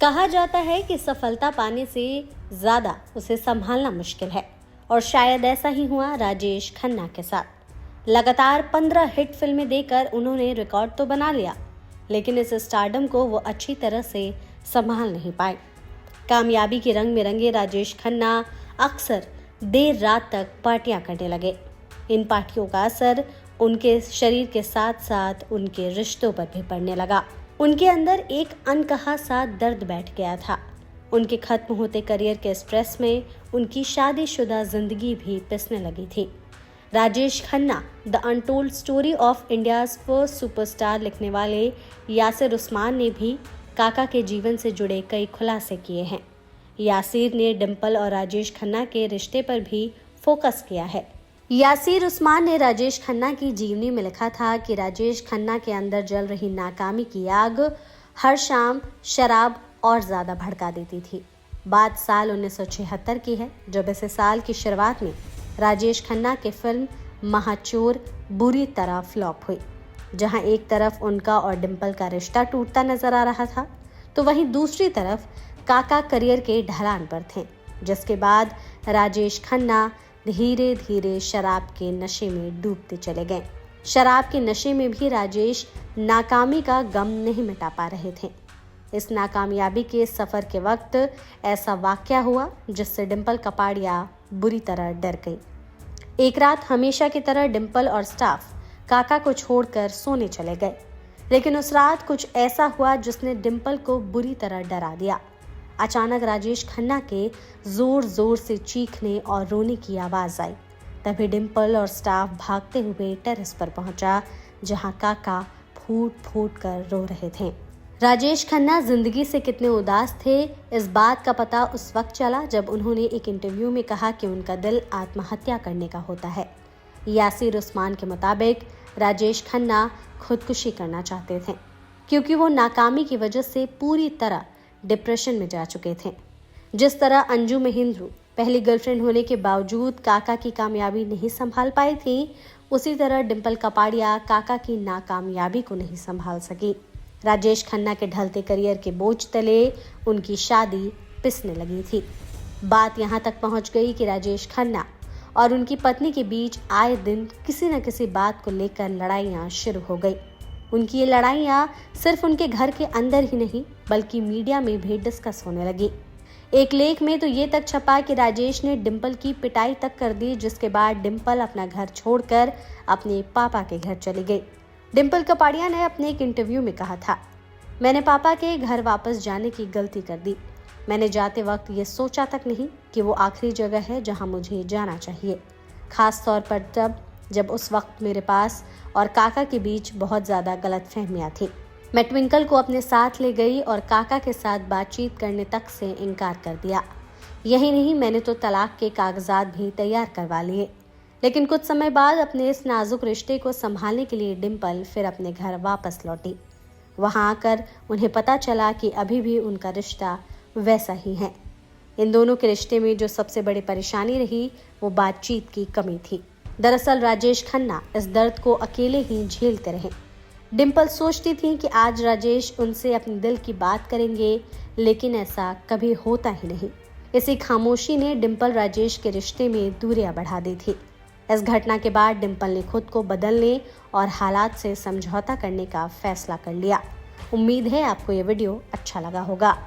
कहा जाता है कि सफलता पाने से ज्यादा उसे संभालना मुश्किल है और शायद ऐसा ही हुआ राजेश खन्ना के साथ। लगातार 15 हिट फिल्में देकर उन्होंने रिकॉर्ड तो बना लिया, लेकिन इस स्टारडम को वो अच्छी तरह से संभाल नहीं पाए। कामयाबी के रंग में रंगे राजेश खन्ना अक्सर देर रात तक पार्टियां करने लगे। इन पार्टियों का असर उनके शरीर के साथ साथ उनके रिश्तों पर भी पड़ने लगा। उनके अंदर एक अनकहा सा दर्द बैठ गया था। उनके खत्म होते करियर के स्ट्रेस में उनकी शादीशुदा जिंदगी भी पिसने लगी थी। Rajesh Khanna the untold story of India's first superstar लिखने वाले यासिर उस्मान ने भी काका के जीवन से जुड़े कई खुलासे किए हैं। यासिर ने डिंपल और राजेश खन्ना के रिश्ते पर भी फोकस किया है। यासिर उस्मान ने राजेश खन्ना की जीवनी में लिखा था कि राजेश खन्ना के अंदर जल रही नाकामी की आग हर शाम शराब और ज्यादा भड़का देती थी। बात साल 1976 की है, जब इस साल की शुरुआत में राजेश खन्ना की फिल्म महाचोर बुरी तरह फ्लॉप हुई। जहां एक तरफ उनका और डिंपल का रिश्ता टूटता नजर आ रहा था, तो वहीं दूसरी तरफ काका करियर के ढलान पर थे, जिसके बाद राजेश खन्ना धीरे धीरे शराब के नशे में डूबते चले गए। शराब के नशे में भी राजेश नाकामी का गम नहीं मिटा पा रहे थे। इस नाकामयाबी के सफर के वक्त ऐसा वाकया हुआ जिससे डिंपल कपाड़िया बुरी तरह डर गई। एक रात हमेशा की तरह डिंपल और स्टाफ काका को छोड़कर सोने चले गए, लेकिन उस रात कुछ ऐसा हुआ जिसने डिंपल को बुरी तरह डरा दिया। अचानक राजेश खन्ना के जोर जोर से चीखने और रोने की आवाज आई। तभी डिंपल और स्टाफ भागते हुए टेरेस पर पहुंचा, जहां काका फूट फूट कर रो रहे थे। राजेश खन्ना जिंदगी से कितने उदास थे, इस बात का पता उस वक्त चला जब उन्होंने एक इंटरव्यू में कहा कि उनका दिल आत्महत्या करने का होता है। यासिर उस्मान के मुताबिक राजेश खन्ना खुदकुशी करना चाहते थे, क्योंकि वो नाकामी की वजह से पूरी तरह डिप्रेशन में जा चुके थे। जिस तरह अंजू महिंद्रू पहली गर्लफ्रेंड होने के बावजूद काका की कामयाबी नहीं संभाल पाई थी, उसी तरह डिंपल कपाड़िया काका की नाकामयाबी को नहीं संभाल सकी। राजेश खन्ना के ढलते करियर के बोझ तले उनकी शादी पिसने लगी थी। बात यहाँ तक पहुँच गई कि राजेश खन्ना और उनकी पत्नी के बीच आए दिन किसी न किसी बात को लेकर लड़ाइयाँ शुरू हो गई। उनकी ये लड़ाइयाँ सिर्फ उनके घर के अंदर ही नहीं, बल्कि मीडिया में भी डिस्कस होने लगी। एक लेख में तो ये तक छपा कि राजेश ने डिंपल की पिटाई तक कर दी, जिसके बाद डिंपल अपना घर छोड़कर अपने पापा के घर चली गई। डिंपल कपाड़िया ने अपने एक इंटरव्यू में कहा था, मैंने पापा के घर वापस जाने की गलती कर दी। मैंने जाते वक्त ये सोचा तक नहीं कि वो आखिरी जगह है जहाँ मुझे जाना चाहिए, खास तौर पर जब उस वक्त मेरे पास और काका के बीच बहुत ज़्यादा गलतफहमियां थी। मैं ट्विंकल को अपने साथ ले गई और काका के साथ बातचीत करने तक से इनकार कर दिया। यही नहीं, मैंने तो तलाक के कागजात भी तैयार करवा लिए। लेकिन कुछ समय बाद अपने इस नाजुक रिश्ते को संभालने के लिए डिंपल फिर अपने घर वापस लौटी। वहां आकर उन्हें पता चला कि अभी भी उनका रिश्ता वैसा ही है। इन दोनों के रिश्ते में जो सबसे बड़ी परेशानी रही, वो बातचीत की कमी थी। दरअसल राजेश खन्ना इस दर्द को अकेले ही झेलते रहे। डिंपल सोचती थी कि आज राजेश उनसे अपने दिल की बात करेंगे, लेकिन ऐसा कभी होता ही नहीं। इसी खामोशी ने डिंपल राजेश के रिश्ते में दूरियां बढ़ा दी थी। इस घटना के बाद डिंपल ने खुद को बदलने और हालात से समझौता करने का फैसला कर लिया। उम्मीद है आपको ये वीडियो अच्छा लगा होगा।